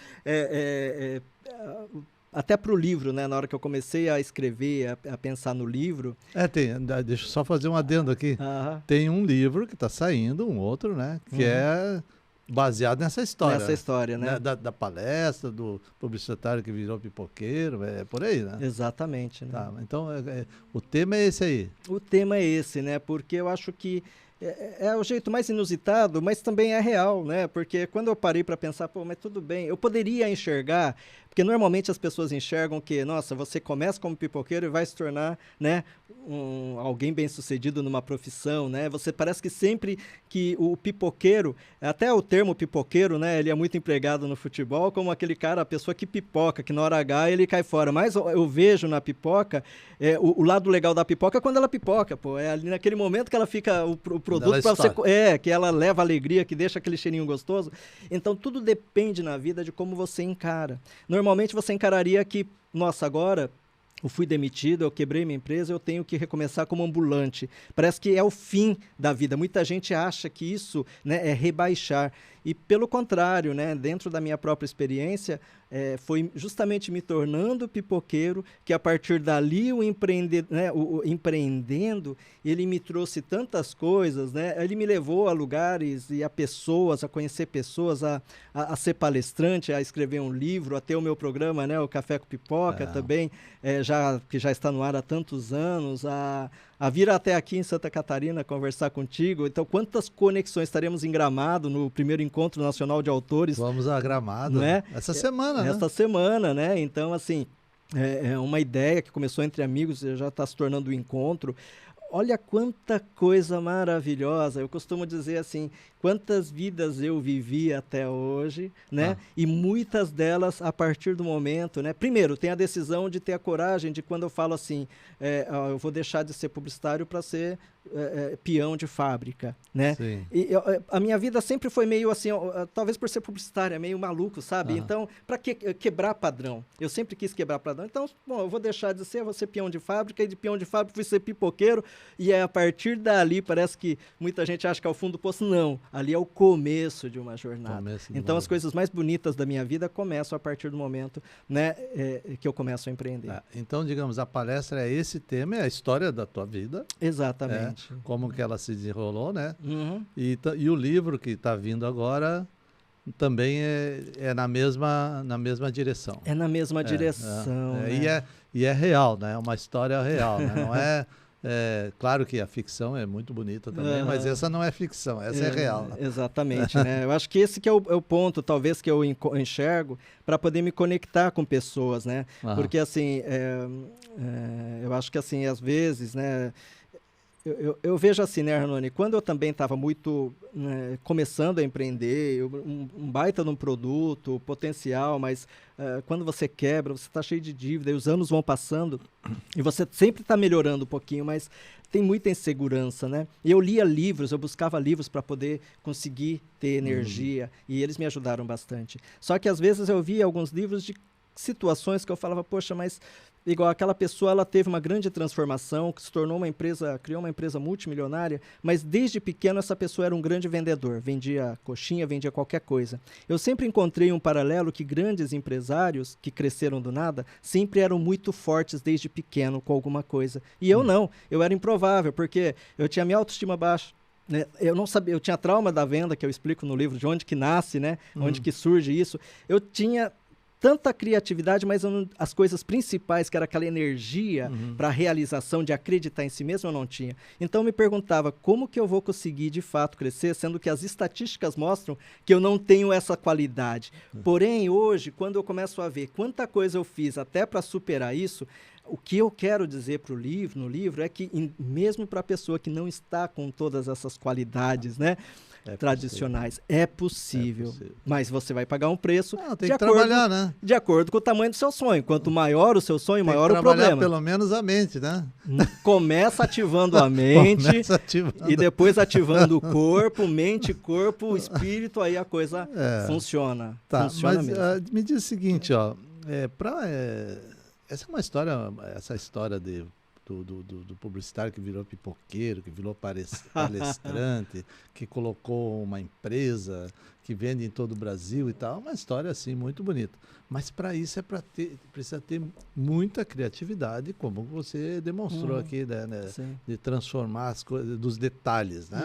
até para o livro, né? Na hora que eu comecei a escrever, a pensar no livro... deixa eu só fazer um adendo aqui. Tem um livro que está saindo, um outro, né? Que é baseado nessa história. Nessa história, né? Da palestra, do publicitário que virou pipoqueiro, é por aí, né? Exatamente. Né? Tá, então, o tema é esse aí. O tema é esse, né? Porque eu acho que é o jeito mais inusitado, mas também é real, né? Porque quando eu parei para pensar, pô, mas tudo bem, eu poderia enxergar, porque normalmente as pessoas enxergam que, nossa, você começa como pipoqueiro e vai se tornar, né, alguém bem-sucedido numa profissão, né? Você parece que sempre que o pipoqueiro, até o termo pipoqueiro, né, ele é muito empregado no futebol como aquele cara, a pessoa que pipoca, que na hora H ele cai fora. Mas eu vejo na pipoca, o lado legal da pipoca é quando ela pipoca, pô, é ali naquele momento que ela fica o produto para você, que ela leva alegria, que deixa aquele cheirinho gostoso. Então tudo depende na vida de como você encara. Normalmente você encararia que, nossa, agora eu fui demitido, eu quebrei minha empresa, eu tenho que recomeçar como ambulante. Parece que é o fim da vida. Muita gente acha que isso, né, é rebaixar. E pelo contrário, né, dentro da minha própria experiência, foi justamente me tornando pipoqueiro que a partir dali o empreendendo, ele me trouxe tantas coisas, né? Ele me levou a lugares e a pessoas, a conhecer pessoas, a ser palestrante, a escrever um livro, a ter o meu programa, né, o Café com Pipoca também, que já está no ar há tantos anos, a vir até aqui em Santa Catarina conversar contigo. Então, quantas conexões estaremos em Gramado no primeiro Encontro Nacional de Autores? Vamos a Gramado, né? Essa semana, Esta semana, né? Então, assim, é uma ideia que começou entre amigos, já está se tornando um encontro. Olha quanta coisa maravilhosa. Eu costumo dizer assim, quantas vidas eu vivi até hoje, né? E muitas delas a partir do momento, né? Primeiro, tem a decisão de ter a coragem de quando eu falo assim, eu vou deixar de ser publicitário para ser peão de fábrica, né? Sim. E a minha vida sempre foi meio assim, talvez por ser publicitária, meio maluco, sabe? Então, para que quebrar padrão? Eu sempre quis quebrar padrão. Então, bom, eu vou deixar de ser, vou ser peão de fábrica, e de peão de fábrica fui ser pipoqueiro, e a partir dali, parece que muita gente acha que é o fundo do poço. Não, ali é o começo de uma jornada. Então, as coisas mais bonitas da minha vida começam a partir do momento, né, que eu começo a empreender. Então, digamos, a palestra é esse tema, é a história da tua vida. Exatamente. Como que ela se desenrolou, né? E o livro que está vindo agora também é na mesma direção. É na mesma direção. Né? E é real, né? É uma história real, né? Não é... claro que a ficção é muito bonita também, mas essa não é ficção, essa é real. Exatamente, né? Eu acho que esse que é o ponto, talvez, que eu enxergo para poder me conectar com pessoas, né? Porque, assim, eu acho que, assim, às vezes, né... Eu vejo assim, né, Arnone, quando eu também estava muito começando a empreender, um baita num produto, potencial, mas quando você quebra, você está cheio de dívida e os anos vão passando e você sempre está melhorando um pouquinho, mas tem muita insegurança, né? E eu lia livros, eu buscava livros para poder conseguir ter energia e eles me ajudaram bastante. Só que às vezes eu via alguns livros de situações que eu falava, poxa, mas igual aquela pessoa, ela teve uma grande transformação, que se tornou uma empresa, criou uma empresa multimilionária, mas desde pequeno essa pessoa era um grande vendedor, vendia coxinha, vendia qualquer coisa. Eu sempre encontrei um paralelo que grandes empresários que cresceram do nada sempre eram muito fortes desde pequeno com alguma coisa. E eu não, eu era improvável, porque eu tinha minha autoestima baixa. Eu não sabia, eu tinha trauma da venda, que eu explico no livro, de onde que nasce, né? Onde que surge isso. Eu tinha tanta criatividade, mas as coisas principais, que era aquela energia para a realização, de acreditar em si mesmo, eu não tinha. Então, eu me perguntava, como que eu vou conseguir, de fato, crescer, sendo que as estatísticas mostram que eu não tenho essa qualidade. Porém, hoje, quando eu começo a ver quanta coisa eu fiz até para superar isso, o que eu quero dizer no livro, é que mesmo para a pessoa que não está com todas essas qualidades, né, tradicionais, é possível, mas você vai pagar um preço trabalhar, né? De acordo com o tamanho do seu sonho. Quanto maior o seu sonho, maior o problema. Pelo menos a mente, né? Começa ativando a mente e depois ativando o corpo, mente, corpo, espírito, aí a coisa funciona. Funciona mas mesmo. Me diz o seguinte, ó, essa é uma história, essa história do publicitário que virou pipoqueiro, que virou palestrante, que colocou uma empresa que vende em todo o Brasil e tal, uma história assim muito bonita. Mas para isso precisa ter muita criatividade, como você demonstrou aqui, né, de transformar as coisas, dos detalhes, né?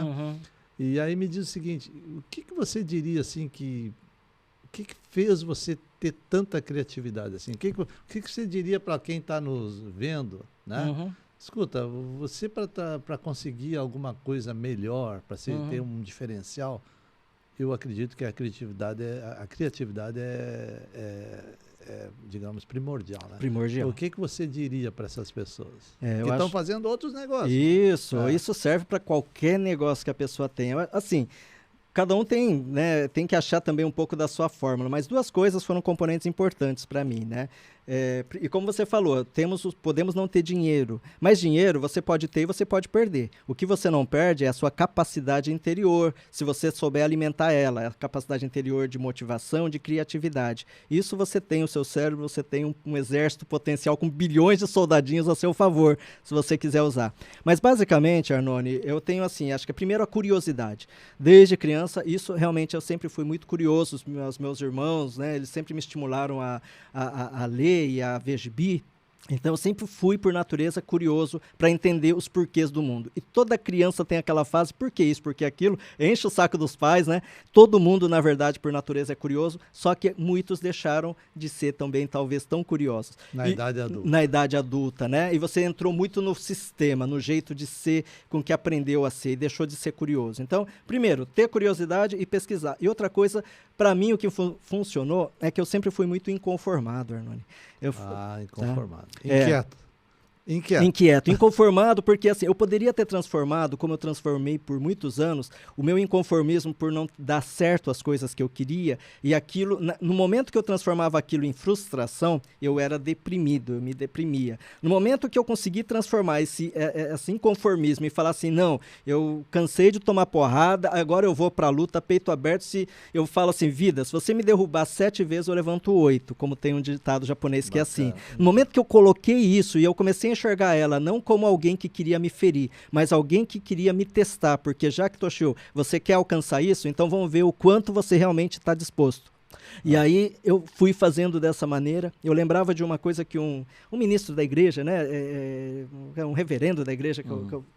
E aí me diz o seguinte, o que você diria assim o que fez você ter tanta criatividade assim? O que você diria para quem está nos vendo, né? Escuta, você para conseguir alguma coisa melhor, para ter um diferencial, eu acredito que a criatividade é, digamos, primordial, né? Primordial. O que você diria para essas pessoas que estão fazendo outros negócios? Isso serve para qualquer negócio que a pessoa tenha. Assim, cada um tem, né, tem que achar também um pouco da sua fórmula, mas duas coisas foram componentes importantes para mim, né? E como você falou, podemos não ter dinheiro, mas dinheiro você pode ter e você pode perder. O que você não perde é a sua capacidade interior, se você souber alimentar ela, a capacidade interior de motivação, de criatividade. Isso você tem o seu cérebro, você tem um exército potencial com bilhões de soldadinhos a seu favor, se você quiser usar. Mas basicamente, Arnone, eu tenho assim, acho que primeiro a curiosidade. Desde criança, isso realmente eu sempre fui muito curioso, os meus irmãos, né, eles sempre me estimularam a ler e a ver gibi. Então eu sempre fui, por natureza, curioso para entender os porquês do mundo. E toda criança tem aquela fase, por que isso, por que aquilo, enche o saco dos pais, né? Todo mundo, na verdade, por natureza é curioso, só que muitos deixaram de ser também, talvez, tão curiosos. Idade adulta. Na idade adulta, né? E você entrou muito no sistema, no jeito de ser, com que aprendeu a ser e deixou de ser curioso. Então, primeiro, ter curiosidade e pesquisar. E outra coisa, para mim, o que funcionou é que eu sempre fui muito inconformado, Arnone. Inconformado. Tá? Inquieto. Inconformado, porque assim, eu poderia ter transformado, como eu transformei por muitos anos, o meu inconformismo por não dar certo as coisas que eu queria, e aquilo, no momento que eu transformava aquilo em frustração, eu era deprimido, eu me deprimia. No momento que eu consegui transformar esse inconformismo e falar assim, não, eu cansei de tomar porrada, agora eu vou pra luta, peito aberto, se eu falo assim, vida, se você me derrubar 7 vezes, eu levanto 8, como tem um ditado japonês que é assim. No momento que eu coloquei isso e eu comecei a enxergar ela não como alguém que queria me ferir, mas alguém que queria me testar, porque já que, Toshio, você quer alcançar isso, então vamos ver o quanto você realmente está disposto. E aí eu fui fazendo dessa maneira. Eu lembrava de uma coisa que um ministro da igreja, né, um reverendo da igreja,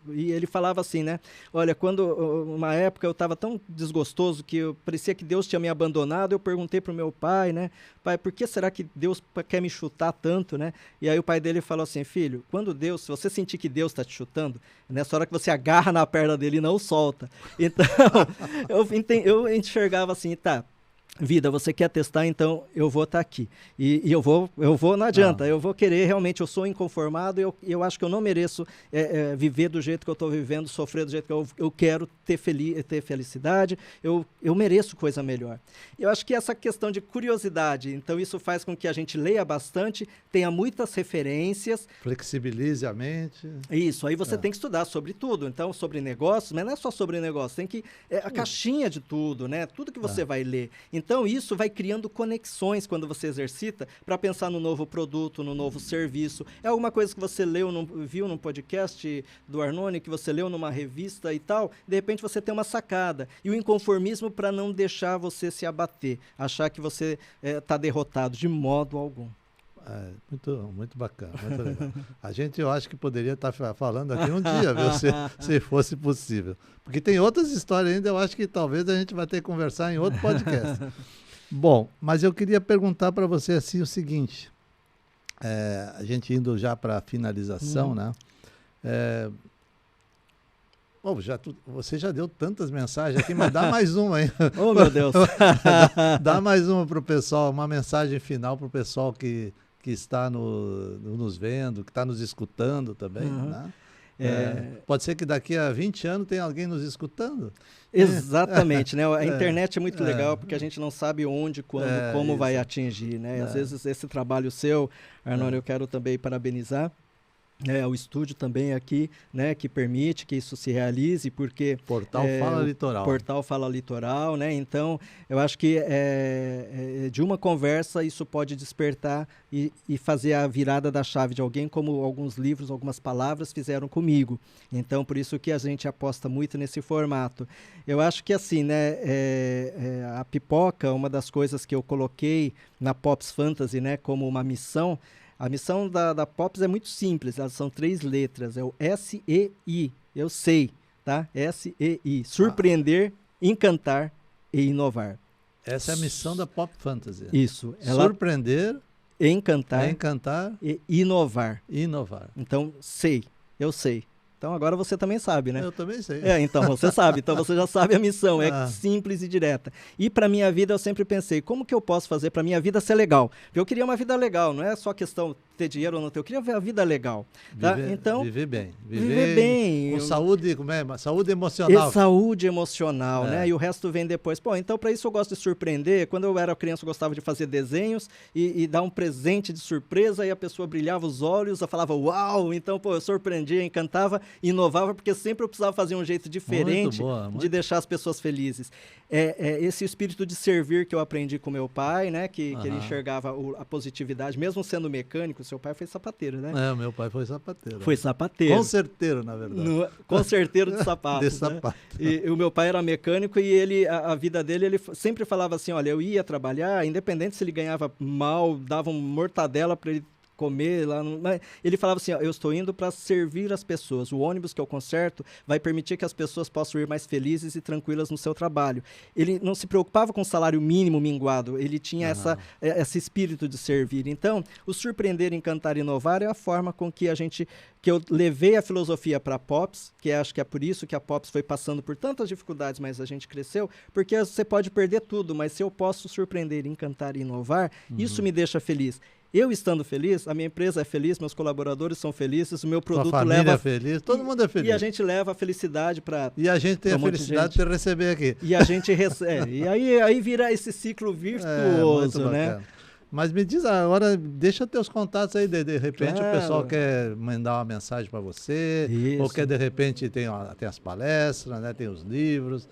e ele falava assim, né, olha, quando uma época eu estava tão desgostoso que parecia que Deus tinha me abandonado, eu perguntei para o meu pai, né, pai, por que será que Deus quer me chutar tanto, né? E aí o pai dele falou assim, filho, se você sentir que Deus está te chutando, nessa hora que você agarra na perna dele e não solta. Então, eu enxergava assim, tá, vida, você quer testar, então eu vou estar aqui. E eu vou, não adianta, eu vou querer realmente, eu sou inconformado, eu acho que eu não mereço viver do jeito que eu estou vivendo, sofrer do jeito que eu quero ter felicidade, eu mereço coisa melhor. Eu acho que essa questão de curiosidade, então isso faz com que a gente leia bastante, tenha muitas referências. Flexibilize a mente. Isso, aí você tem que estudar sobre tudo, então sobre negócios, mas não é só sobre negócios, tem que, a caixinha de tudo, né? Tudo que você vai ler. Então, isso vai criando conexões quando você exercita para pensar no novo produto, no novo serviço. É alguma coisa que você viu num podcast do Arnone, que você leu numa revista e tal, de repente você tem uma sacada. E o inconformismo para não deixar você se abater, achar que você está derrotado de modo algum. Muito bacana, muito legal. Eu acho que poderia estar falando aqui um dia, viu, se fosse possível. Porque tem outras histórias ainda, eu acho que talvez a gente vai ter que conversar em outro podcast. Bom, mas eu queria perguntar para você assim o seguinte, a gente indo já para a finalização, né? Você já deu tantas mensagens aqui, mas dá mais uma aí. Oh, meu Deus! dá mais uma para o pessoal, uma mensagem final para o pessoal que está nos vendo, que está nos escutando também, né? Pode ser que daqui a 20 anos tenha alguém nos escutando. Exatamente, né? A internet é muito legal porque a gente não sabe onde, quando, como vai atingir, né? Às vezes esse trabalho seu, Arnone, eu quero também parabenizar. O estúdio também aqui, né, que permite que isso se realize, porque... Portal Fala Litoral. Portal Fala Litoral, né? Então, eu acho que de uma conversa isso pode despertar e fazer a virada da chave de alguém, como alguns livros, algumas palavras fizeram comigo. Então, por isso que a gente aposta muito nesse formato. Eu acho que assim, né, a pipoca, uma das coisas que eu coloquei na Pops Fantasy, né, como uma missão. A missão da Pops é muito simples, elas são 3 letras, é o S-E-I, eu sei, tá? S-E-I, surpreender, encantar e inovar. Essa é a missão da Pop Fantasy. Isso. Surpreender, encantar e inovar. Então, eu sei. Então agora você também sabe, né? Eu também sei. Então você sabe. Então você já sabe a missão. É simples e direta. E para minha vida eu sempre pensei, como que eu posso fazer para minha vida ser legal? Porque eu queria uma vida legal, não é só questão ter dinheiro ou não ter, eu queria ver a vida legal. Tá? Então, viver bem. Viver bem. Com saúde, saúde emocional. Saúde emocional, né? É. E o resto vem depois. Pô, então para isso eu gosto de surpreender. Quando eu era criança eu gostava de fazer desenhos e dar um presente de surpresa e a pessoa brilhava os olhos, eu falava uau! Então, pô, eu surpreendia, encantava, inovava, porque sempre eu precisava fazer um jeito diferente de deixar as pessoas felizes. Esse espírito de servir que eu aprendi com meu pai, né? Que ele enxergava a positividade, mesmo sendo mecânico. Seu pai foi sapateiro, né? Meu pai foi sapateiro. Foi sapateiro. Concerteiro, na verdade. Concerteiro de sapatos. De sapato. Né? E o meu pai era mecânico e a vida dele, ele sempre falava assim, olha, eu ia trabalhar, independente se ele ganhava mal, dava uma mortadela para ele comer lá. Ele falava assim, ó, eu estou indo para servir as pessoas. O ônibus que eu conserto vai permitir que as pessoas possam ir mais felizes e tranquilas no seu trabalho. Ele não se preocupava com o salário mínimo minguado, ele tinha esse espírito de servir. Então, o surpreender, encantar e inovar é a forma com que eu levei a filosofia para a Pops, que acho que é por isso que a Pops foi passando por tantas dificuldades, mas a gente cresceu, porque você pode perder tudo, mas se eu posso surpreender, encantar e inovar, isso me deixa feliz. Eu estando feliz, a minha empresa é feliz, meus colaboradores são felizes, o meu produto a família leva... é feliz, todo mundo é feliz. E a gente leva a felicidade para... E a gente tem a felicidade de receber aqui. E a gente recebe. E aí vira esse ciclo virtuoso, né? Mas me diz agora, deixa teus contatos aí, de repente claro. O pessoal quer mandar uma mensagem para você, isso. Ou quer de repente tem as palestras, né? Tem os livros.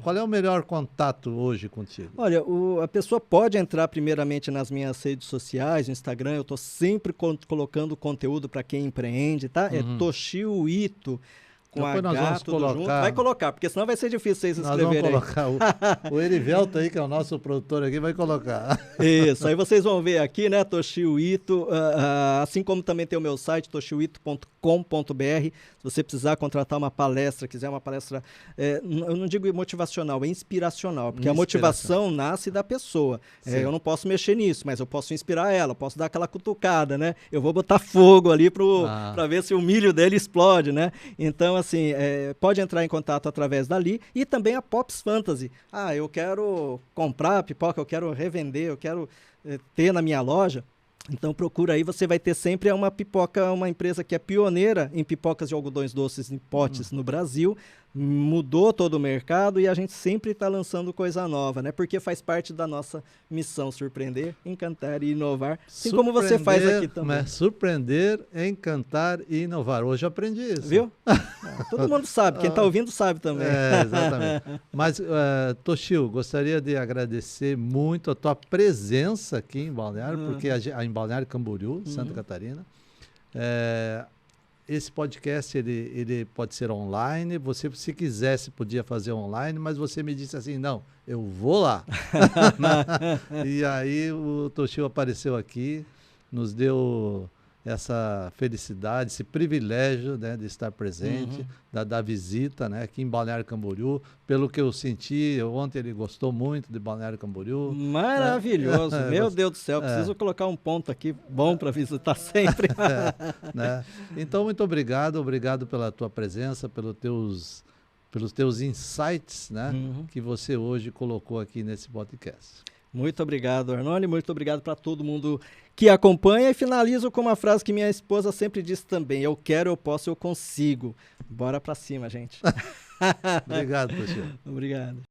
Qual é o melhor contato hoje contigo? Olha, a pessoa pode entrar primeiramente nas minhas redes sociais, no Instagram, eu estou sempre colocando conteúdo para quem empreende, tá? É Toshio Ito. Com H, tudo junto. Vai colocar, porque senão vai ser difícil vocês escreverem. Nós vamos colocar. O Erivelto aí, que é o nosso produtor aqui, vai colocar. Isso, aí vocês vão ver aqui, né, Toshio Ito, assim como também tem o meu site, toshioito.com.br. Se você precisar contratar uma palestra, quiser uma palestra, eu não digo motivacional, é inspiracional, porque a motivação nasce da pessoa. Eu não posso mexer nisso, mas eu posso inspirar ela, posso dar aquela cutucada, né? Eu vou botar fogo ali para ver se o milho dele explode, né? Então, assim, pode entrar em contato através dali e também a Pops Fantasy. Eu quero comprar pipoca, eu quero revender, eu quero ter na minha loja. Então procura aí, você vai ter sempre uma empresa que é pioneira em pipocas de algodões doces em potes no Brasil, mudou todo o mercado e a gente sempre está lançando coisa nova, né? Porque faz parte da nossa missão, surpreender, encantar e inovar, assim como você faz aqui também. Surpreender, encantar e inovar. Hoje eu aprendi isso. Viu? Todo mundo sabe, quem está ouvindo sabe também. Exatamente. Mas, Toshio, gostaria de agradecer muito a tua presença aqui em Balneário, porque em Balneário Camboriú, Santa Catarina. Esse podcast ele pode ser online. Você, se quisesse, podia fazer online, mas você me disse assim, não, eu vou lá. E aí o Toshio apareceu aqui, nos deu essa felicidade, esse privilégio, né, de estar presente, da visita, né, aqui em Balneário Camboriú. Pelo que eu senti, ontem ele gostou muito de Balneário Camboriú. Maravilhoso, meu Deus do céu, preciso colocar um ponto aqui bom para visitar sempre. Né? Então, muito obrigado pela tua presença, pelos teus insights, né, que você hoje colocou aqui nesse podcast. Muito obrigado, Arnone, muito obrigado para todo mundo que acompanha e finalizo com uma frase que minha esposa sempre disse também, eu quero, eu posso, eu consigo. Bora para cima, gente. Obrigado, Toshio. Obrigado.